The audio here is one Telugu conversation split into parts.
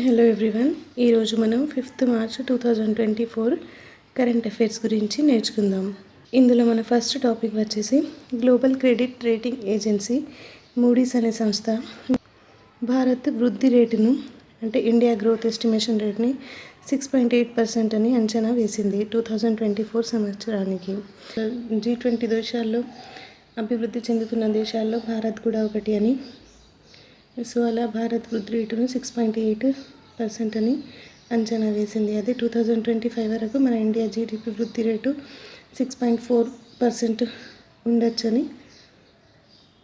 Hello everyone. ఈరోజు మనం 5th మార్చ్ 2024 కరెంట్ అఫైర్స్ గురించి నేర్చుకుందాం. ఇందులో మన ఫస్ట్ టాపిక్ వచ్చేసి global credit rating agency Moody's అనే సంస్థ భారత్ వృద్ధి రేటును అంటే ఇండియా గ్రోత్ ఎస్టిమేషన్ రేట్ని 6.8% అని అంచనా వేసింది 2024 సంవత్సరానికి. G20 దేశాల్లో అభివృద్ధి చెందుతున్న దేశాల్లో భారత్ కూడా ఒకటి అని. సో అలా భారత్ వృద్ధి రేటును 6.8% అని అంచనా వేసింది. అదే 2025 వరకు మన ఇండియా జీడిపి వృద్ధి రేటు 6.4% ఉండొచ్చని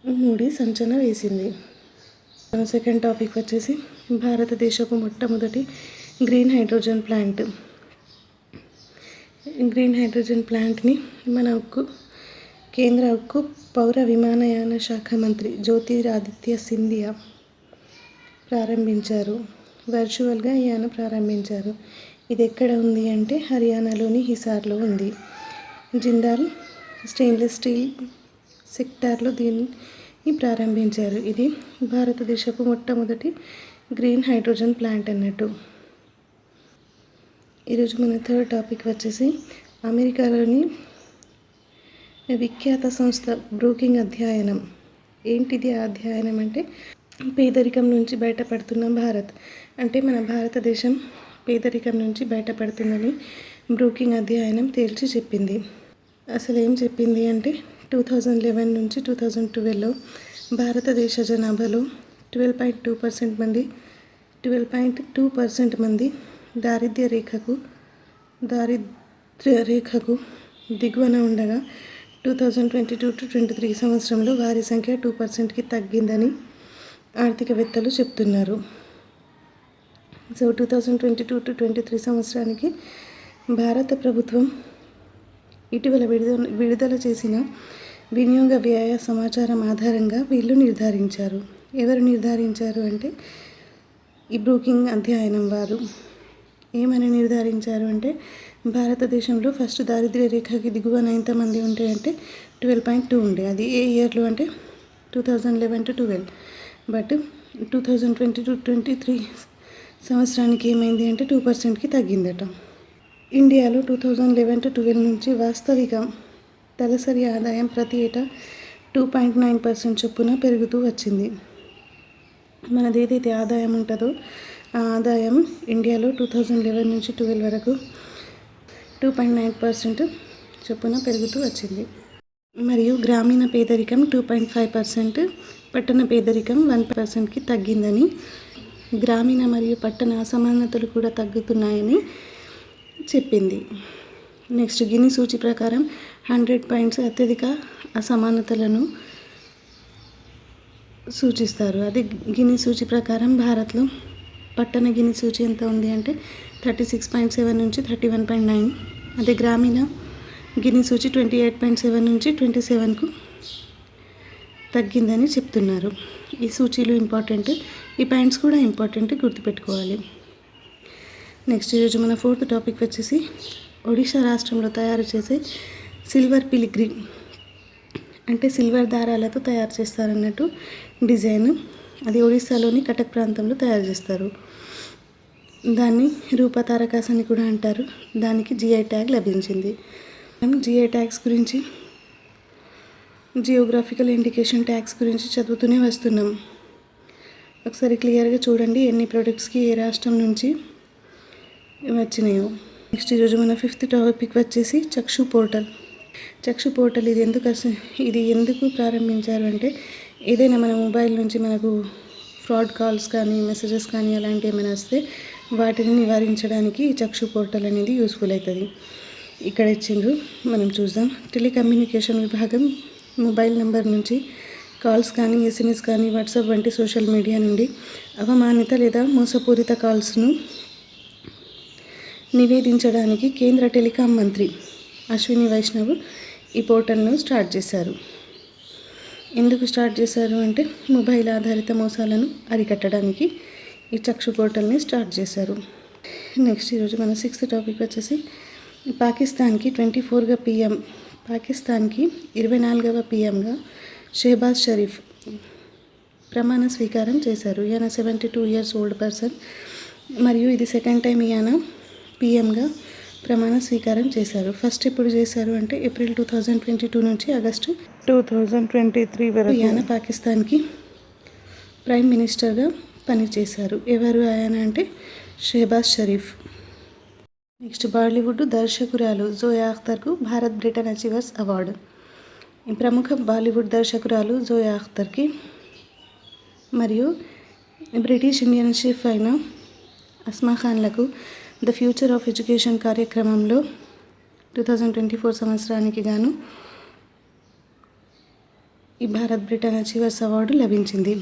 మూడీస్ అంచనా వేసింది. మన సెకండ్ టాపిక్ వచ్చేసి భారతదేశపు మొట్టమొదటి గ్రీన్ హైడ్రోజన్ ప్లాంట్ని మన కేంద్ర ఉక్కు పౌర విమానయాన శాఖ మంత్రి జ్యోతిరాదిత్య సింధియా ప్రారంభించారు. వర్చువల్గా ఈయన ప్రారంభించారు. ఇది ఎక్కడ ఉంది అంటే హర్యానాలోని హిసార్లో ఉంది. జిందాల్ స్టెయిన్లెస్ స్టీల్ సెక్టార్లో దీన్ని ప్రారంభించారు. ఇది భారతదేశపు మొట్టమొదటి గ్రీన్ హైడ్రోజన్ ప్లాంట్ అన్నట్టు. ఈరోజు మన థర్డ్ టాపిక్ వచ్చేసి అమెరికాలోని విఖ్యాత సంస్థ బ్రూకింగ్ అధ్యయనం. ఏంటిది ఆ అధ్యయనం అంటే పేదరికం నుంచి బయటపడుతున్న భారత్ అంటే మన భారతదేశం పేదరికం నుంచి బయటపడుతుందని బ్రూకింగ్ అధ్యయనం తేల్చి చెప్పింది. అసలు ఏం చెప్పింది అంటే 2011 నుంచి 2012లో భారతదేశ జనాభాలో 12.2% మంది దారిద్ర్య రేఖకు దిగువన ఉండగా 2022-23 సంవత్సరంలో వారి సంఖ్య 2%కి తగ్గిందని ఆర్థికవేత్తలు చెప్తున్నారు. సో 2022-23 సంవత్సరానికి భారత ప్రభుత్వం ఇటీవల విడుదల చేసిన వినియోగ వ్యయ సమాచారం ఆధారంగా వీళ్ళు నిర్ధారించారు. ఎవరు నిర్ధారించారు అంటే ఈ బ్రూకింగ్ అధ్యయనం వారు. ఏమని నిర్ధారించారు అంటే భారతదేశంలో ఫస్ట్ దారిద్ర్య రేఖకి దిగువన ఎంతమంది ఉంటే అంటే 12.2 ఉండే. అది ఏ ఇయర్లో అంటే 2011-12. బట్ 2022-23 సంవత్సరానికి ఏమైంది అంటే 2%కి తగ్గిందట. ఇండియాలో 2011-12 నుంచి వాస్తవిక తలసరి ఆదాయం ప్రతి ఏటా 2.9% చొప్పున పెరుగుతూ వచ్చింది. మనది ఏదైతే ఆదాయం ఉంటుందో ఆ ఆదాయం ఇండియాలో 2011 నుంచి 12 వరకు 2.9% చొప్పున పెరుగుతూ వచ్చింది. మరియు గ్రామీణ పేదరికం 2.5%, పట్టణ పేదరికం 1%కి తగ్గిందని, గ్రామీణ మరియు పట్టణ అసమానతలు కూడా తగ్గుతున్నాయని చెప్పింది. నెక్స్ట్ గిని సూచి ప్రకారం 100 పాయింట్స్ అత్యధిక అసమానతలను సూచిస్తారు. అది గిని సూచి ప్రకారం భారత్లో పట్టణ గిని సూచి ఎంత ఉంది అంటే 36.7 నుంచి 31.9. అదే గ్రామీణ గిని సూచి 28.7 నుంచి 27కు తగ్గిందని చెప్తున్నారు. ఈ సూచీలు ఇంపార్టెంట్, ఈ పాయింట్స్ కూడా ఇంపార్టెంట్, గుర్తుపెట్టుకోవాలి. నెక్స్ట్ ఈరోజు మన ఫోర్త్ టాపిక్ వచ్చేసి ఒడిశా రాష్ట్రంలో తయారు చేసే సిల్వర్ పిలిగ్రీ అంటే సిల్వర్ దారాలతో తయారు చేస్తారన్నట్టు డిజైన్. అది ఒడిశాలోని కటక్ ప్రాంతంలో తయారు చేస్తారు. దాన్ని రూపతారకాస్ అని కూడా అంటారు. దానికి GI ట్యాగ్ లభించింది. మనం GI ట్యాగ్స్ గురించి, జియోగ్రాఫికల్ ఇండికేషన్ ట్యాగ్స్ గురించి చదువుతూనే వస్తున్నాం. ఒకసారి క్లియర్గా చూడండి ఎన్ని ప్రొడక్ట్స్కి ఏ రాష్ట్రం నుంచి వచ్చినాయో. నెక్స్ట్ ఈరోజు మన 5th టాపిక్ వచ్చేసి చక్షు పోర్టల్. ఇది ఎందుకు ప్రారంభించారు అంటే ఏదైనా మన మొబైల్ నుంచి మనకు ఫ్రాడ్ కాల్స్ కానీ మెసేజెస్ కానీ అలాంటివి ఏమైనా వస్తే వాటిని నివారించడానికి ఈ చక్షు పోర్టల్ అనేది యూస్ఫుల్ అవుతుంది. ఇక్కడ ఇచ్చిండ్రు, మనం చూద్దాం. టెలికమ్యూనికేషన్ విభాగం మొబైల్ నెంబర్ నుంచి కాల్స్ కానీ SMS కానీ వాట్సాప్ వంటి సోషల్ మీడియా నుండి అవమానిత లేదా మోసపూరిత కాల్స్ను నివేదించడానికి కేంద్ర టెలికాం మంత్రి అశ్విని వైష్ణవ్ ఈ పోర్టల్ను స్టార్ట్ చేశారు. ఎందుకు స్టార్ట్ చేశారు అంటే మొబైల్ ఆధారిత మోసాలను అరికట్టడానికి ఈ చక్షు పోర్టల్ని స్టార్ట్ చేశారు. నెక్స్ట్ ఈరోజు మన 6th టాపిక్ వచ్చేసి పాకిస్తాన్కి 24వ PMగా షెహబాజ్ షరీఫ్ ప్రమాణ స్వీకారం చేశారు. ఈయన 72 years old పర్సన్. మరియు ఇది సెకండ్ టైం ఈయన పిఎంగా ప్రమాణ స్వీకారం చేశారు. ఫస్ట్ ఎప్పుడు చేశారు అంటే ఏప్రిల్ 2022 నుంచి ఆగస్టు 2023 వరకు ఈయన పాకిస్తాన్కి ప్రైమ్ మినిస్టర్గా పనిచేశారు. ఎవరు ఆయన అంటే షెహబాజ్ షరీఫ్. నెక్స్ట్ బాలీవుడ్ దర్శకురాలు జోయా అఖ్తర్కు భారత్ బ్రిటన్ అచీవర్స్ అవార్డు. ఈ ప్రముఖ బాలీవుడ్ దర్శకురాలు జోయా అఖ్తర్కి మరియు బ్రిటిష్ ఇండియన్ షెఫ్ అయిన అస్మా ఖాన్లకు ద ఫ్యూచర్ ఆఫ్ ఎడ్యుకేషన్ కార్యక్రమంలో 2024 సంవత్సరానికి గాను ఈ భారత్ బ్రిటన్ అచీవర్స్ అవార్డు లభించింది.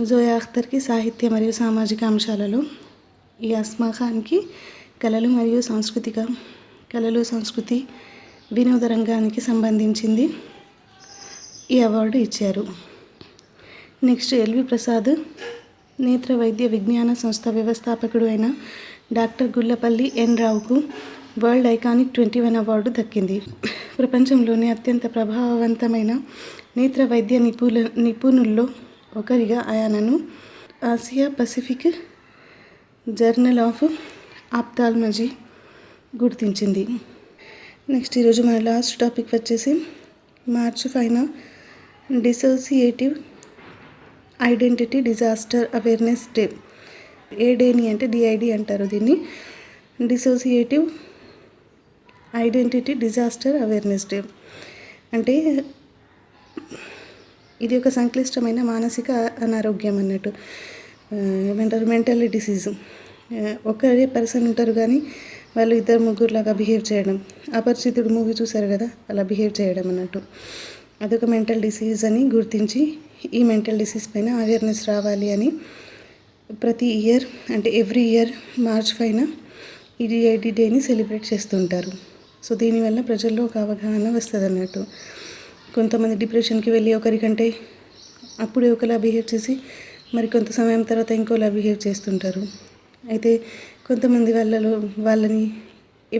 జోయా అఖ్తర్కి సాహిత్య మరియు సామాజిక అంశాలలో, ఈ అస్మా ఖాన్కి కళలు మరియు సంస్కృతి వినోద రంగానికి సంబంధించింది ఈ అవార్డు ఇచ్చారు. నెక్స్ట్ ఎల్వి ప్రసాద్ నేత్ర వైద్య విజ్ఞాన సంస్థ వ్యవస్థాపకుడు అయిన డాక్టర్ గుల్లపల్లి ఎన్ రావుకు వరల్డ్ ఐకానిక్ 21 అవార్డు దక్కింది. ప్రపంచంలోనే అత్యంత ప్రభావవంతమైన నేత్ర వైద్య నిపుణుల్లో ఒకరిగా ఆయనను Asia Pacific journal of ophthalmology గుర్తించింది. నెక్స్ట్ ఈరోజు మన లాస్ట్ టాపిక్ వచ్చేసి మార్చి 5న dissociative identity disaster awareness day. ఏ డేని అంటే డిఐడి అంటారు దీన్ని, dissociative identity disaster awareness day. అంటే ఇది ఒక సంక్లిష్టమైన మానసిక అనారోగ్యం అన్నట్టు, ఏమంటారు మెంటల్ డిసీజ్. ఒకరే పర్సన్ ఉంటారు కానీ వాళ్ళు 2-3 లాగా బిహేవ్ చేయడం, అపరిచితుడు మూవీ చూసారు కదా, అలా బిహేవ్ చేయడం అన్నట్టు. అదొక మెంటల్ డిసీజ్ అని గుర్తించి ఈ మెంటల్ డిసీజ్ పైన అవేర్నెస్ రావాలి అని ప్రతి ఇయర్ అంటే ఎవ్రీ ఇయర్ మార్చ్ 5న ఈ డిఐడి డేని సెలబ్రేట్ చేస్తుంటారు. సో దీనివల్ల ప్రజల్లో ఒక అవగాహన వస్తుంది అన్నట్టు. కొంతమంది డిప్రెషన్కి వెళ్ళి ఒకరికంటే అప్పుడే ఒకలా బిహేవ్ చేసి మరి కొంత సమయం తర్వాత ఇంకోలా బిహేవ్ చేస్తుంటారు. అయితే కొంతమంది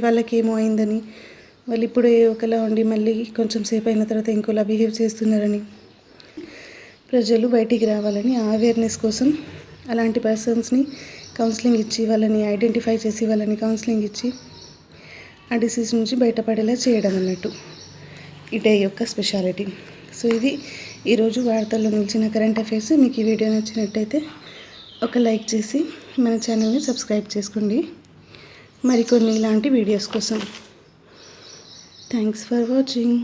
వాళ్ళకి ఏమో అయిందని వాళ్ళు ఇప్పుడే ఒకలా ఉండి మళ్ళీ కొంచెం సేపు అయిన తర్వాత ఇంకోలా బిహేవ్ చేస్తున్నారని ప్రజలు బయటికి రావాలని అవేర్నెస్ కోసం అలాంటి పర్సన్స్ని కౌన్సిలింగ్ ఇచ్చి వాళ్ళని ఐడెంటిఫై చేసి వాళ్ళని కౌన్సిలింగ్ ఇచ్చి ఆ డిసీజ్ నుంచి బయటపడేలా చేయడం అన్నట్టు ఈ డే యొక్క స్పెషాలిటీ. సో ఇది ఈరోజు వార్తల్లో నిలిచిన కరెంట్ అఫైర్స్. మీకు ఈ వీడియో నచ్చినట్టయితే ఒక లైక్ చేసి మన ఛానల్ని సబ్స్క్రైబ్ చేసుకోండి మరికొన్ని ఇలాంటి వీడియోస్ కోసం. Thanks for watching.